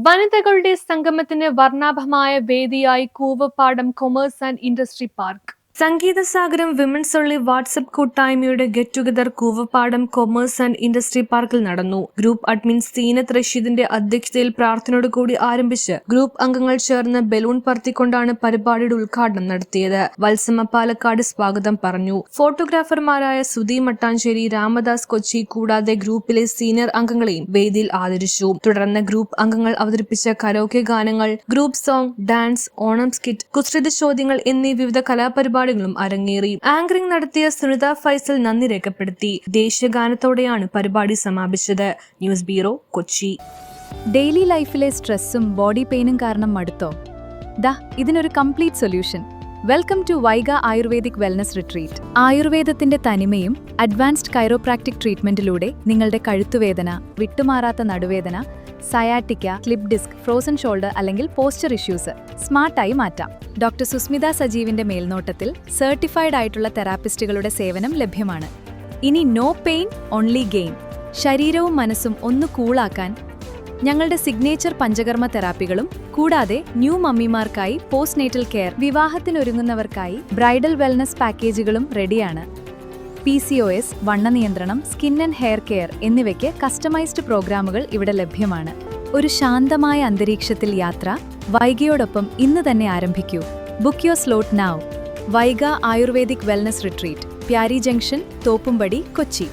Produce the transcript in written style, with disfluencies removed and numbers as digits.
വനിതകളുടെ സംഗമത്തിന് വർണ്ണാഭമായ വേദിയായി Koovappadam commerce and industry park. Sangeethasagaram women's only WhatsApp കൂട്ടായ്മയുടെ get together Koovappadam commerce and industry പാർക്കിൽ നടന്നു. ഗ്രൂപ്പ് അഡ്മിൻ സീനത്ത് റഷീദിന്റെ അധ്യക്ഷതയിൽ പ്രാർത്ഥനയോടുകൂടി ആരംഭിച്ച് ഗ്രൂപ്പ് അംഗങ്ങൾ ചേർന്ന് ബലൂൺ പറത്തിക്കൊണ്ടാണ് പരിപാടിയുടെ ഉദ്ഘാടനം നടത്തിയത്. വത്സമ പാലക്കാട് സ്വാഗതം പറഞ്ഞു. ഫോട്ടോഗ്രാഫർമാരായ സുധി മട്ടാഞ്ചേരി, രാമദാസ് കൊച്ചി കൂടാതെ ഗ്രൂപ്പിലെ സീനിയർ അംഗങ്ങളെയും വേദിയിൽ ആദരിച്ചു. തുടർന്ന് ഗ്രൂപ്പ് അംഗങ്ങൾ അവതരിപ്പിച്ച കരോക്കെ ഗാനങ്ങൾ, group song, dance, Onam skit, കുസൃതി ചോദ്യങ്ങൾ എന്നീ വിവിധ കലാപരിപാടികളും അരങ്ങേറി. ആങ്കറിംഗ് നടത്തിയ സുനിത ഫൈസൽ നന്ദി രേഖപ്പെടുത്തി. ദേശീയഗാനത്തോടെയാണ് പരിപാടി സമാപിച്ചത്. News bureau, Kochi. ഡെയിലി ലൈഫിലെ സ്ട്രെസ്സും ബോഡി പെയിനും കാരണം മടുത്തോ? ഇതിനൊരു complete solution. Welcome to Vaiga ayurvedic wellness retreat. ആയുർവേദത്തിന്റെ തനിമയും അഡ്വാൻസ്ഡ് കൈറോപ്രാക്ടിക് ട്രീറ്റ്മെന്റിലൂടെ നിങ്ങളുടെ കഴുത്തുവേദന, വിട്ടുമാറാത്ത നടുവേദന, sciatica, slip disc, frozen shoulder അല്ലെങ്കിൽ പോസ്ചർ ഇഷ്യൂസ് സ്മാർട്ടായി മാറ്റാം. ഡോക്ടർ സുസ്മിത സജീവിന്റെ മേൽനോട്ടത്തിൽ സർട്ടിഫൈഡ് ആയിട്ടുള്ള തെറാപ്പിസ്റ്റുകളുടെ സേവനം ലഭ്യമാണ്. ഇനി നോ പെയിൻ, ഓൺലി ഗെയിൻ. ശരീരവും മനസ്സും ഒന്ന് കൂളാക്കാൻ ഞങ്ങളുടെ സിഗ്നേച്ചർ പഞ്ചകർമ്മ തെറാപ്പികളും കൂടാതെ ന്യൂ മമ്മിമാർക്കായി പോസ്റ്റ് നേറ്റൽ കെയർ, വിവാഹത്തിനൊരുങ്ങുന്നവർക്കായി ബ്രൈഡൽ വെൽനസ് പാക്കേജുകളും റെഡിയാണ്. PCOS, വണ്ണ നിയന്ത്രണം, സ്കിൻ ആൻഡ് ഹെയർ കെയർ എന്നിവയ്ക്ക് കസ്റ്റമൈസ്ഡ് പ്രോഗ്രാമുകൾ ഇവിടെ ലഭ്യമാണ്. ഒരു ശാന്തമായ അന്തരീക്ഷത്തിൽ യാത്ര വൈഗയോടൊപ്പം ഇന്ന് തന്നെ ആരംഭിക്കൂ. Book your slot now. Vaiga ayurvedic wellness retreat, Pyari junction, Thoppumpady, Kochi.